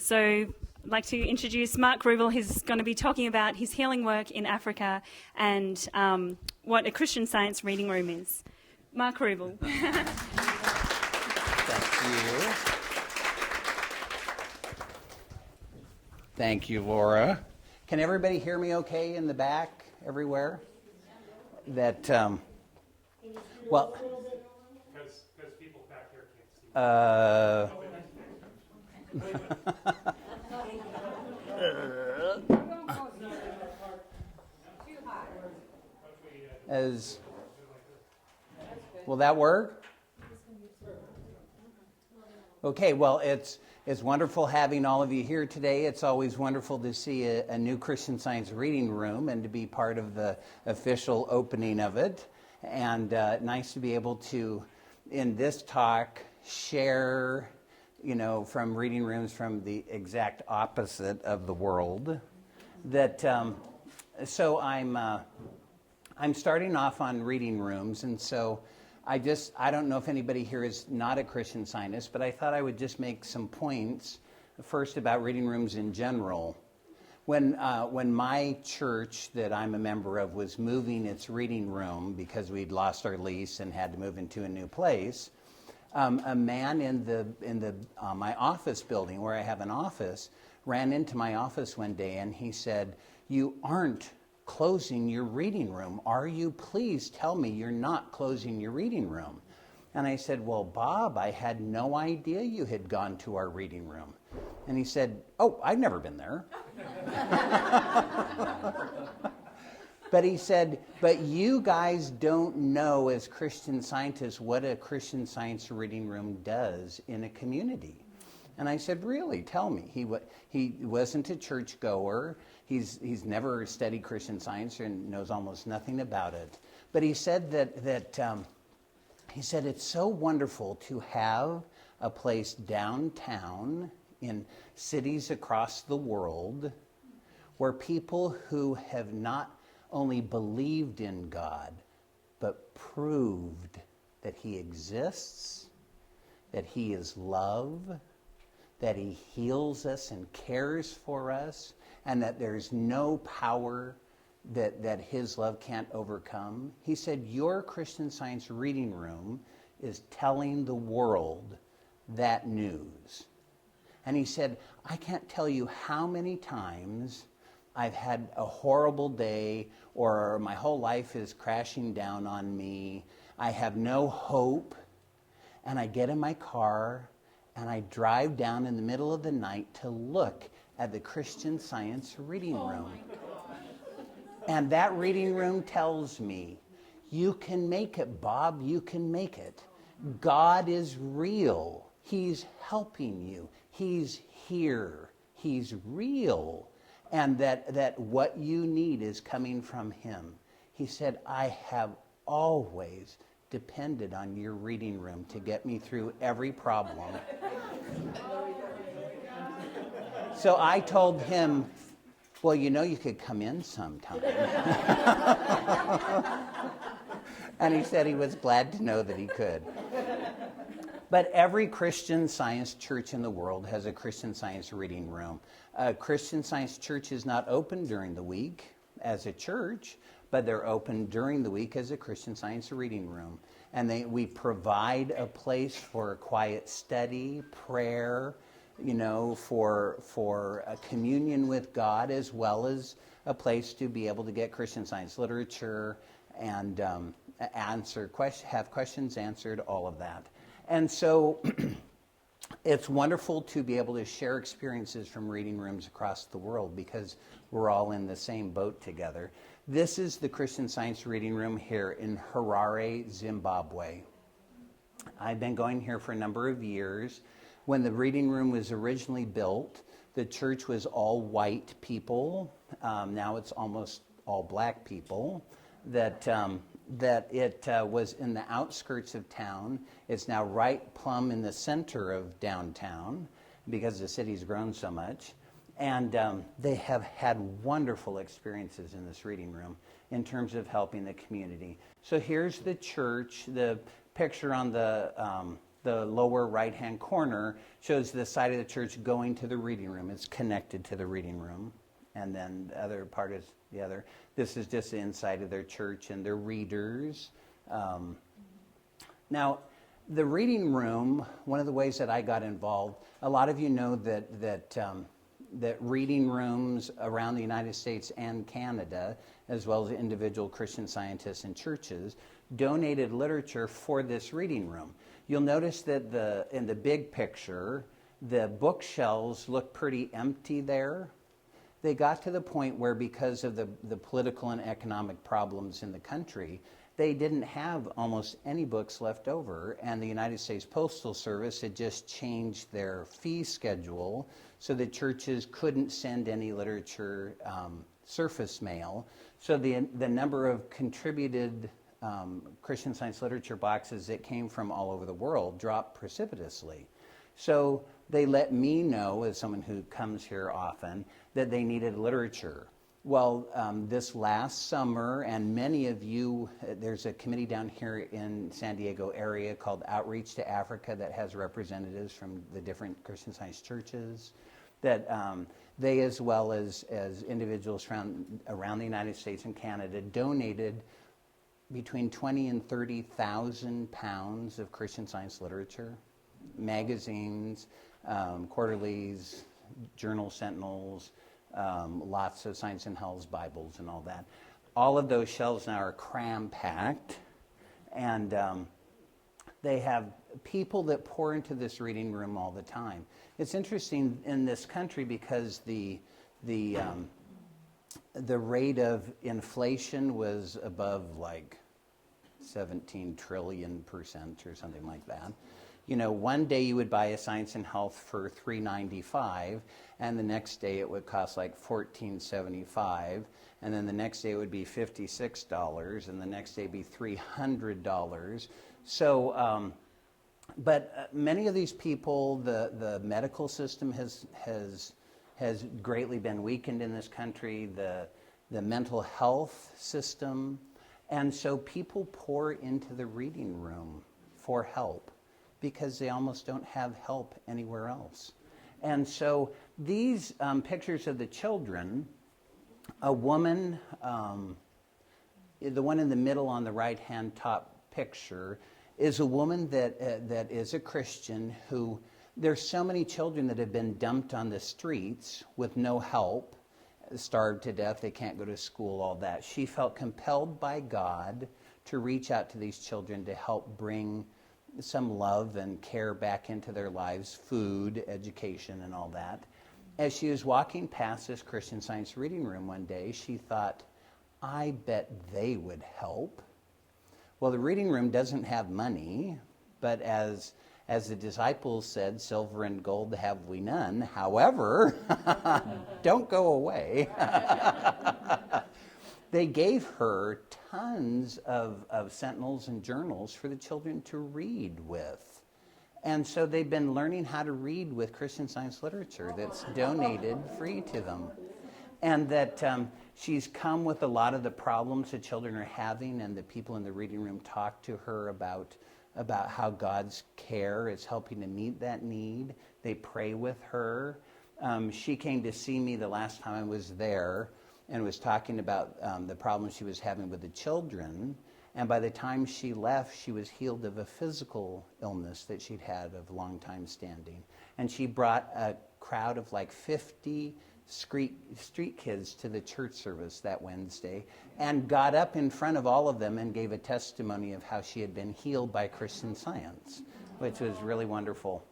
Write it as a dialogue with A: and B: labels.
A: So I'd like to introduce Mark Rubel. He's going to be talking about his healing work in Africa and what a Christian Science reading room is. Mark Rubel.
B: Thank you. Thank you, Laura. Can everybody hear me okay in the back, everywhere? That, well...
C: Because people back here can't see.
B: Will that work? Okay, well, it's wonderful having all of you here today. It's always wonderful to see a new Christian Science reading room and to be part of the official opening of it. And nice to be able to, in this talk, share, from reading rooms from the exact opposite of the world. So I'm starting off on reading rooms, and so I don't know if anybody here is not a Christian Scientist, but I thought I would just make some points first about reading rooms in general. When my church that I'm a member of was moving its reading room because we'd lost our lease and had to move into a new place, a man in my office building where I have an office ran into my office one day and he said, "You aren't closing your reading room. Are you? Please tell me you're not closing your reading room." And I said, "Well, Bob, I had no idea you had gone to our reading room." And he said, "Oh, I've never been there." But he said, "But you guys don't know as Christian Scientists what a Christian Science reading room does in a community." And I said, "Really? Tell me." He wasn't a churchgoer. He's never studied Christian Science and knows almost nothing about it. But he said he said it's so wonderful to have a place downtown in cities across the world where people who have not only believed in God, but proved that He exists, that He is love, that He heals us and cares for us, and that there's no power that His love can't overcome. He said, your Christian Science reading room is telling the world that news. And he said, I can't tell you how many times I've had a horrible day, or my whole life is crashing down on me. I have no hope. And I get in my car and I drive down in the middle of the night to look at the Christian Science reading room. And that reading room tells me, you can make it, Bob, you can make it. God is real. He's helping you. He's here. He's real. And that what you need is coming from Him. He said, I have always depended on your reading room to get me through every problem. So I told him, well, you could come in sometime. And he said he was glad to know that he could. But every Christian Science church in the world has a Christian Science reading room. A Christian Science church is not open during the week as a church, but they're open during the week as a Christian Science reading room. And we provide a place for quiet study, prayer, for a communion with God, as well as a place to be able to get Christian Science literature and have questions answered, all of that. And so it's wonderful to be able to share experiences from reading rooms across the world because we're all in the same boat together. This is the Christian Science reading room here in Harare, Zimbabwe. I've been going here for a number of years. When the reading room was originally built, the church was all white people. Now it's almost all black people. That it was in the outskirts of town. It's now right plumb in the center of downtown because the city's grown so much. And they have had wonderful experiences in this reading room in terms of helping the community. So here's the church. The picture on the the lower right-hand corner shows the side of the church going to the reading room. It's connected to the reading room. And then the other part is the other. This is just the inside of their church and their readers. Now, the reading room, one of the ways that I got involved, a lot of you know that reading rooms around the United States and Canada, as well as individual Christian Scientists and churches, donated literature for this reading room. You'll notice that in the big picture, the bookshelves look pretty empty there. They got to the point where, because of the political and economic problems in the country, they didn't have almost any books left over, and the United States Postal Service had just changed their fee schedule so that churches couldn't send any literature surface mail. So the number of contributed Christian Science literature boxes that came from all over the world dropped precipitously. So they let me know, as someone who comes here often, that they needed literature. Well, this last summer, and many of you, there's a committee down here in San Diego area called Outreach to Africa that has representatives from the different Christian Science churches, that they, as well as individuals around the United States and Canada, donated between 20 and 30,000 pounds of Christian Science literature, magazines, quarterlies, journal sentinels, lots of Science in Hell's Bibles and all that. All of those shelves now are cram-packed, and they have people that pour into this reading room all the time. It's interesting in this country because the rate of inflation was above like 17 trillion% or something like that. You know, one day you would buy a Science and Health for $3.95, and the next day it would cost like $14.75, and then the next day it would be $56, and the next day be $300. So, but many of these people, the medical system has greatly been weakened in this country. The mental health system, and so people pour into the reading room for help, because they almost don't have help anywhere else. And so these pictures of the children, a woman, the one in the middle on the right-hand top picture, is a woman that is a Christian who, there's so many children that have been dumped on the streets with no help, starved to death, they can't go to school, all that. She felt compelled by God to reach out to these children to help bring some love and care back into their lives, food, education, and all that. As she was walking past this Christian Science reading room one day, she thought, I bet they would help. Well, the reading room doesn't have money, but as the disciples said, silver and gold have we none. However, don't go away. They gave her tons of sentinels and journals for the children to read with. And so they've been learning how to read with Christian Science literature that's donated free to them. And that she's come with a lot of the problems that children are having, and the people in the reading room talk to her about how God's care is helping to meet that need. They pray with her. She came to see me the last time I was there, and was talking about the problems she was having with the children. And by the time she left, she was healed of a physical illness that she'd had of long time standing. And she brought a crowd of like 50 street kids to the church service that Wednesday, and got up in front of all of them and gave a testimony of how she had been healed by Christian Science, which was really wonderful.